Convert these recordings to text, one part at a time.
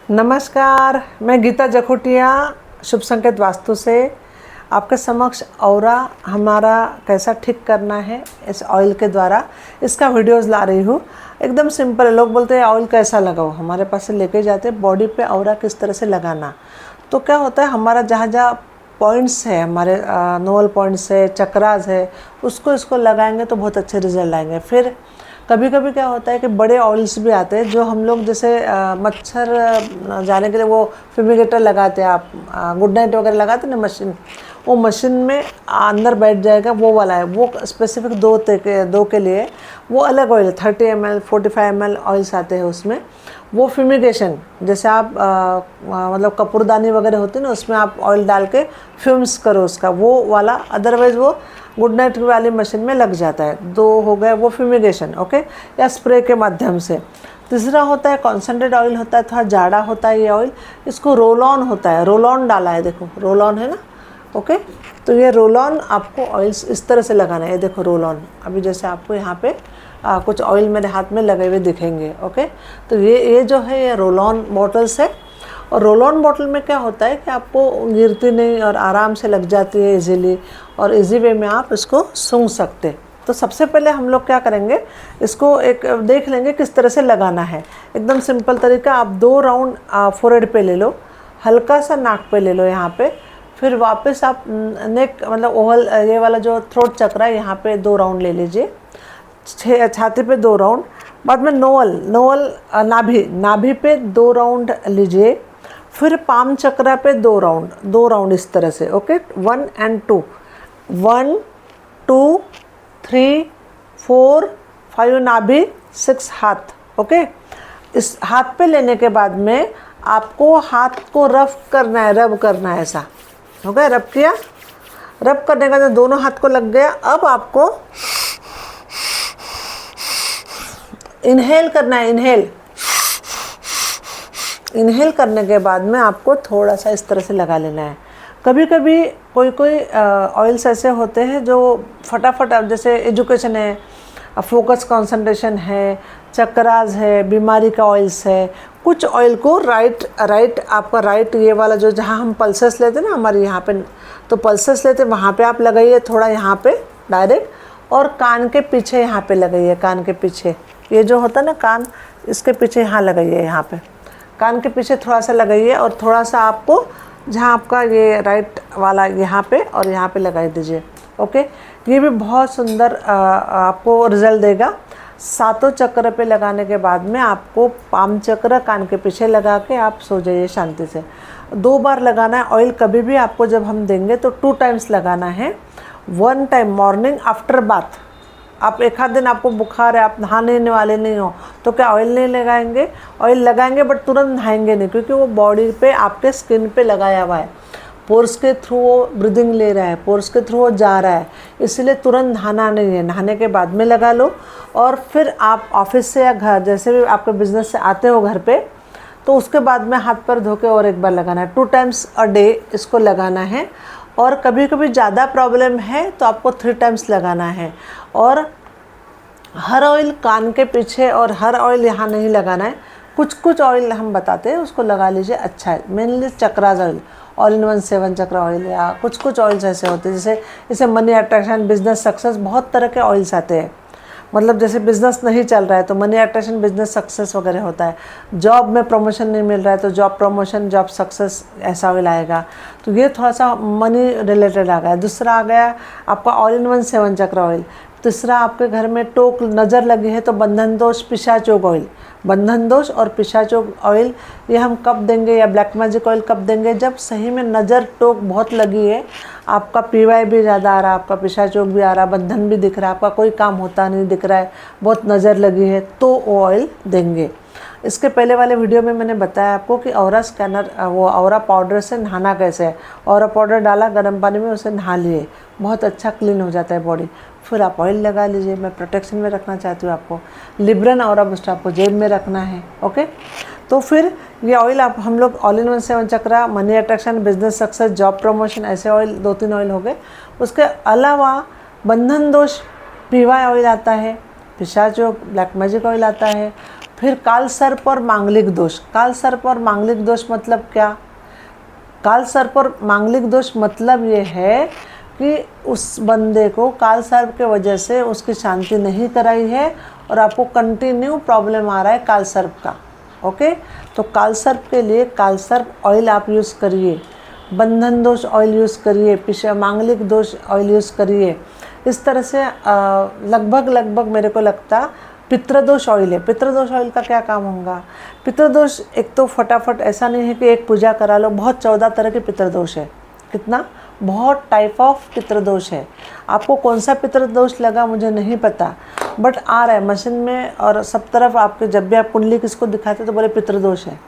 नमस्कार, मैं गीता जखोटिया शुभ संकेत वास्तु से आपके समक्ष औरा हमारा कैसा ठीक करना है इस ऑयल के द्वारा इसका वीडियोस ला रही हूँ। एकदम सिंपल है। लोग बोलते हैं ऑयल कैसा लगाओ, हमारे पास से लेके जाते हैं बॉडी पे औरा किस तरह से लगाना। तो क्या होता है, हमारा जहाँ जहाँ पॉइंट्स है, हमारे नोवल पॉइंट्स है, चक्रास है, उसको इसको लगाएंगे तो बहुत अच्छे रिजल्ट आएंगे। फिर कभी कभी क्या होता है कि बड़े ऑयल्स भी आते हैं जो हम लोग जैसे मच्छर जाने के लिए वो फ्यूमिगेटर लगाते हैं, आप गुड नाइट वगैरह लगाते हैं ना मशीन, वो मशीन में अंदर बैठ जाएगा वो वाला है। वो स्पेसिफिक दो के लिए वो अलग ऑयल 30 ml 45 ml ऑयल्स आते हैं उसमें। वो फ्यूमिगेशन जैसे आप मतलब कपूरदानी वगैरह होती है ना, उसमें आप ऑयल डाल के फ्यूम्स करो उसका, वो वाला। अदरवाइज़ वो गुड नाइट वाली मशीन में लग जाता है। दो हो गए वो फ्यूमिगेशन, ओके, या स्प्रे के माध्यम से। तीसरा होता है कॉन्सेंट्रेट ऑयल होता है, थोड़ा जाड़ा होता है ये ऑयल, इसको रोल ऑन होता है। रोल ऑन डाला है, देखो रोल ऑन है ना, ओके। तो ये रोल ऑन आपको ऑयल्स इस तरह से लगाना है। ये देखो रोल ऑन, अभी जैसे आपको यहाँ पे कुछ ऑयल मेरे हाथ में लगे हुए दिखेंगे, ओके। तो ये जो है ये रोल ऑन बॉटल्स है। और रोल ऑन बॉटल में क्या होता है कि आपको गिरती नहीं और आराम से लग जाती है इजीली, और इजी वे में आप इसको सूंघ सकते। तो सबसे पहले हम लोग क्या करेंगे, इसको एक देख लेंगे किस तरह से लगाना है। एकदम सिंपल तरीका, आप 2 राउंड फोरहेड पे ले लो, हल्का सा नाक पे ले लो यहाँ पे, फिर वापस आप नेक मतलब ओवल ये वाला जो थ्रोट चक्र है यहाँ पे 2 राउंड ले लीजिए, छाती पे 2 राउंड, बाद में नोवल नाभि पे 2 राउंड लीजिए, फिर पाम चक्रा पे 2 राउंड इस तरह से, ओके। 1 and 2, 1 2 3 4 5 नाभि, 6 हाथ, ओके। इस हाथ पे लेने के बाद में आपको हाथ को रब करना है ऐसा, हो गया। रब किया, रब करने का दोनों हाथ को लग गया। अब आपको इनहेल करना है। इनहेल करने के बाद में आपको थोड़ा सा इस तरह से लगा लेना है। कभी कभी कोई ऑयल्स ऐसे होते हैं जो फटाफट, जैसे एजुकेशन है, फोकस कंसंट्रेशन है, चक्रास है, बीमारी का ऑयल्स है, कुछ ऑयल को राइट आपका राइट ये वाला जो जहाँ हम पल्सेस लेते हैं ना हमारे यहाँ पे, तो पल्सेस लेते हैं वहाँ पे आप लगाइए थोड़ा यहाँ पे डायरेक्ट, और कान के पीछे यहाँ पे लगाइए। कान के पीछे ये जो होता है ना कान, इसके पीछे यहाँ लगाइए, यहाँ पे कान के पीछे थोड़ा सा लगाइए, और थोड़ा सा आपको जहाँ आपका ये राइट वाला यहाँ पे और यहाँ पे लगा दीजिए, ओके। ये भी बहुत सुंदर आपको रिजल्ट देगा। 7 चक्र पे लगाने के बाद में आपको पाम चक्र कान के पीछे लगा के आप सो जाइए शांति से। 2 बार लगाना है ऑयल। कभी भी आपको जब हम देंगे तो 2 टाइम्स लगाना है। 1 टाइम मॉर्निंग आफ्टर बाथ। आप एक आध दिन आपको बुखार है, आप नहाने वाले नहीं हो, तो क्या ऑयल नहीं लगाएंगे? ऑयल लगाएंगे बट तुरंत नहाएंगे नहीं, क्योंकि वो बॉडी पे आपके स्किन पे लगाया हुआ है। पोर्स के थ्रू वो ब्रीदिंग ले रहा है, पोर्स के थ्रू वो जा रहा है, इसलिए तुरंत नहाना नहीं है। नहाने के बाद में लगा लो, और फिर आप ऑफिस से या घर जैसे भी आपके बिजनेस से आते हो घर पे, तो उसके बाद में हाथ पैर धो के और एक बार लगाना है। 2 टाइम्स अ डे इसको लगाना है। और कभी कभी ज़्यादा प्रॉब्लम है तो आपको 3 टाइम्स लगाना है। और हर ऑयल कान के पीछे और हर ऑयल यहाँ नहीं लगाना है। कुछ ऑयल हम बताते हैं उसको लगा लीजिए, अच्छा है। मेनली चक्रास ऑयल इन 1 7 चक्र ऑयल, या कुछ ऑयल्स ऐसे होते हैं जैसे मनी अट्रैक्शन, बिजनेस सक्सेस, बहुत तरह के ऑयल्स आते हैं। मतलब जैसे बिज़नेस नहीं चल रहा है तो मनी अट्रैक्शन, बिजनेस सक्सेस वगैरह होता है। जॉब में प्रमोशन नहीं मिल रहा है तो जॉब प्रमोशन, जॉब सक्सेस ऐसा ऑयल आएगा। तो ये थोड़ा सा मनी रिलेटेड आ गया। दूसरा आ गया आपका ऑल इन 1 7 चक्र ऑयल। तीसरा, आपके घर में टोक नज़र लगी है तो बंधन दोष पिशाचोक ऑयल, बंधन दोष और पिशाचोक ऑयल ये हम कब देंगे, या ब्लैक मैजिक ऑयल कब देंगे? जब सही में नज़र टोक बहुत लगी है, आपका पीवाई भी ज़्यादा आ रहा है, आपका पिशाचोक भी आ रहा है, बंधन भी दिख रहा है, आपका कोई काम होता नहीं दिख रहा है, बहुत नज़र लगी है, तो वो ऑयल देंगे। इसके पहले वाले वीडियो में मैंने बताया आपको कि औरा स्कैनर, वो औरा पाउडर से नहाना कैसे है। औरा पाउडर डाला गर्म पानी में, उसे नहा लिए, बहुत अच्छा क्लीन हो जाता है बॉडी। फिर आप ऑयल लगा लीजिए। मैं प्रोटेक्शन में रखना चाहती हूँ आपको। लिब्रन औरा बूस्ट आपको जेब में रखना है, ओके। तो फिर ये ऑयल आप हम लोग all in 1 7 chakra, money attraction, business success, job promotion, ऐसे ऑयल 2-3 ऑयल हो गए। उसके अलावा बंधन दोष पीवाई ऑयल आता है, पिशाचोक ब्लैक मैजिक ऑयल आता है, फिर काल सर्प और मांगलिक दोष। काल सर्प और मांगलिक दोष मतलब क्या? काल सर्प और मांगलिक दोष मतलब ये है कि उस बंदे को काल सर्प के वजह से उसकी शांति नहीं कराई है और आपको कंटिन्यू प्रॉब्लम आ रहा है काल सर्प का। ओके, तो काल सर्प के लिए काल सर्प ऑयल आप यूज़ करिए, बंधन दोष ऑयल यूज़ करिए, मांगलिक दोष ऑयल यूज़ करिए। इस तरह से लगभग मेरे को लगता पितृदोष ऑयल है। पितृदोष ऑयल का क्या काम होगा? पितृदोष एक तो फटाफट ऐसा नहीं है कि एक पूजा करा लो, बहुत 14 तरह के पितृदोष है। कितना? बहुत टाइप ऑफ पितृदोष है। आपको कौन सा पितृदोष लगा मुझे नहीं पता, बट आ रहा है मशीन में और सब तरफ आपके। जब भी आप कुंडली किसको दिखाते तो बोले पितृदोष है,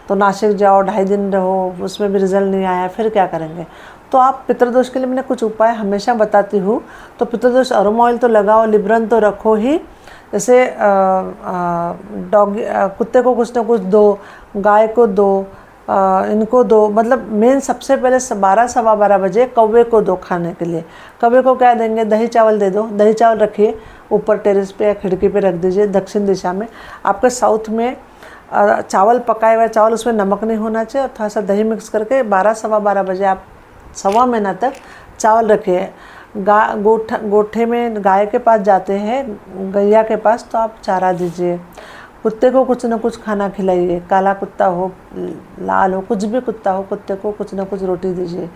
तो नासिक जाओ, 2.5 दिन रहो, उसमें भी रिजल्ट नहीं आया, फिर क्या करेंगे? तो आप पितृदोष के लिए मैंने कुछ उपाय हमेशा बताती हूँ। तो पितृदोष अरोमा ऑयल तो लगाओ, लिब्रन तो रखो ही। जैसे कुत्ते को कुछ ना कुछ दो, गाय को दो, इनको दो। मतलब मेन सबसे पहले 12 सवा 12 बजे कौवे को दो खाने के लिए। कौवे को क्या देंगे? दही चावल दे दो। दही चावल रखिए ऊपर टेरेस पे या खिड़की पे रख दीजिए, दक्षिण दिशा में। आपके साउथ में चावल पकाए हुआ चावल, उसमें नमक नहीं होना चाहिए, और थोड़ा सा दही मिक्स करके 12 सवा 12 बजे आप सवा महीना तक चावल रखिए। गोठे में गाय के पास जाते हैं, गैया के पास, तो आप चारा दीजिए। कुत्ते को कुछ ना कुछ खाना खिलाइए, काला कुत्ता हो, लाल हो, कुछ भी कुत्ता हो, कुत्ते को कुछ ना कुछ रोटी दीजिए।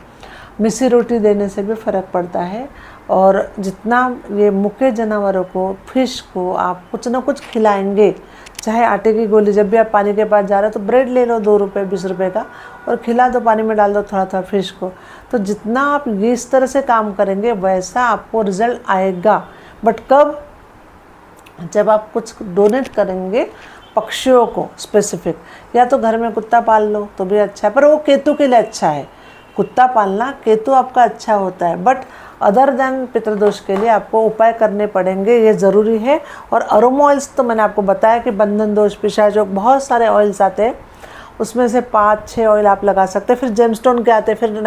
मिसी रोटी देने से भी फ़र्क पड़ता है। और जितना ये मुके जानवरों को, फिश को आप कुछ ना कुछ खिलाएंगे, चाहे आटे की गोली, जब भी आप पानी के पास जा रहे हो तो ब्रेड ले लो 2 रुपये 20 रुपये का और खिला दो, पानी में डाल दो थोड़ा थोड़ा फिश को। तो जितना आप इस तरह से काम करेंगे वैसा आपको रिजल्ट आएगा। बट कब? जब आप कुछ डोनेट करेंगे पक्षियों को स्पेसिफिक, या तो घर में कुत्ता पाल लो तो भी अच्छा है, पर वो केतु के लिए अच्छा है। कुत्ता पालना, केतु आपका अच्छा होता है, बट अदर देन पितृदोष के लिए आपको उपाय करने पड़ेंगे, ये ज़रूरी है। और अरोमा ऑयल्स तो मैंने आपको बताया कि बंधन दोष, पिशाच, बहुत सारे ऑयल्स आते हैं, उसमें से 5-6 ऑयल आप लगा सकते हैं। फिर जेमस्टोन के आते हैं, फिर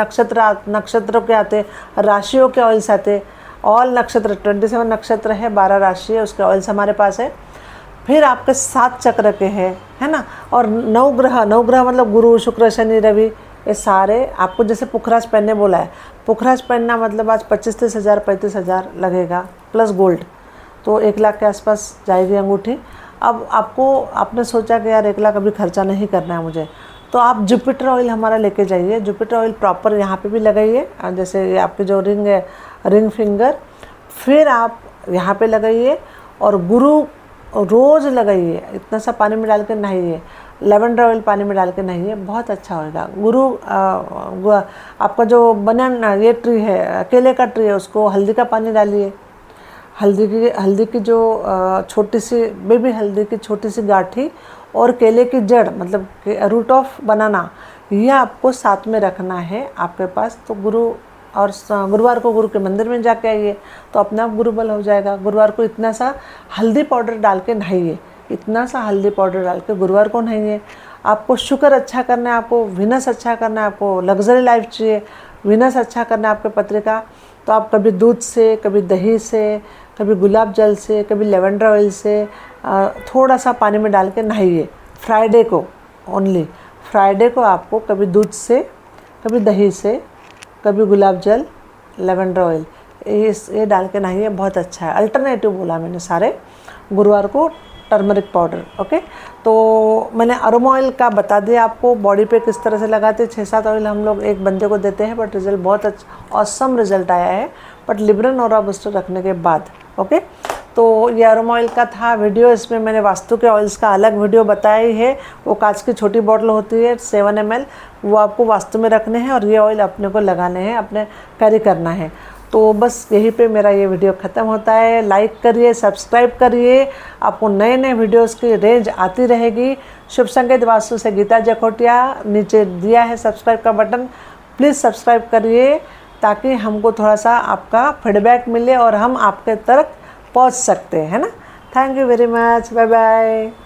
नक्षत्रों के आते हैं, राशियों के ऑयल्स आते हैं। ऑल नक्षत्र 27 नक्षत्र है, 12 राशि है, उसके ऑयल्स हमारे पास है। फिर आपके 7 चक्र के हैं, है ना। और 9 ग्रह मतलब गुरु, शुक्र, शनि, रवि, ये सारे आपको। जैसे पुखराज पहनने बोला है, पुखराज पहनना मतलब आज 25-30 हज़ार 35 हज़ार लगेगा, प्लस गोल्ड, तो 1 लाख के आसपास जाएगी अंगूठी। अब आपने सोचा कि यार 1 लाख अभी खर्चा नहीं करना है मुझे, तो आप जुपिटर ऑयल हमारा लेके जाइए। जुपिटर ऑयल प्रॉपर यहाँ पे भी लगाइए, जैसे ये आपके जो रिंग है, रिंग फिंगर, फिर आप यहाँ पे लगाइए। और गुरु रोज़ लगाइए, इतना सा पानी में डाल के नहाइए, लेवेंडर ऑयल पानी में डाल के नहाइए, बहुत अच्छा होगा। आपका जो बनाना ये ट्री है, केले का ट्री है, उसको हल्दी का पानी डालिए। हल्दी की जो छोटी सी बेबी हल्दी की छोटी सी गांठी और केले की जड़, मतलब रूट ऑफ बनाना, ये आपको साथ में रखना है आपके पास। तो गुरुवार को गुरु के मंदिर में जाके आइए तो अपने आप गुरु बल हो जाएगा। गुरुवार को इतना सा हल्दी पाउडर डाल के नहाइए, इतना सा हल्दी पाउडर डाल के गुरुवार को नहाइए। आपको शुक्र अच्छा करना है, आपको विनस अच्छा करना है, आपको लग्जरी लाइफ चाहिए, विनस अच्छा करना है आपके पत्रिका, तो आप कभी दूध से, कभी दही से, कभी गुलाब जल से, कभी लेवेंडर ऑयल से थोड़ा सा पानी में डाल के नहाइए। फ्राइडे को ओनली, फ्राइडे को आपको कभी दूध से, कभी दही से, कभी गुलाब जल, लेवेंडर ऑयल, ये डाल के नहाइए, बहुत अच्छा है। अल्टरनेटिव बोला मैंने सारे। गुरुवार को टर्मरिक पाउडर। ओके, तो मैंने अरोमा ऑयल का बता दिया आपको, बॉडी पे किस तरह से लगाते हैं। 6-7 ऑयल हम लोग एक बंदे को देते हैं, बट रिजल्ट बहुत अच्छा, ऑसम रिजल्ट आया है, बट लिब्रन और बूस्टर रखने के बाद। ओके, तो ये अरोमा ऑयल का था वीडियो। इसमें मैंने वास्तु के ऑयल्स का अलग वीडियो बताया ही है। वो कांच की छोटी बॉटल होती है 7 ml, वो आपको वास्तु में रखने हैं और ये ऑयल अपने को लगाने हैं, अपने कैरी करना है। तो बस यहीं पे मेरा ये वीडियो ख़त्म होता है। लाइक करिए, सब्सक्राइब करिए, आपको नए नए वीडियोस की रेंज आती रहेगी। शुभ संकेत वास्तु से गीता जखोटिया, नीचे दिया है सब्सक्राइब का बटन, प्लीज़ सब्सक्राइब करिए ताकि हमको थोड़ा सा आपका फीडबैक मिले और हम आपके तक पहुंच सकते हैं, है ना। Thank you very much, bye bye.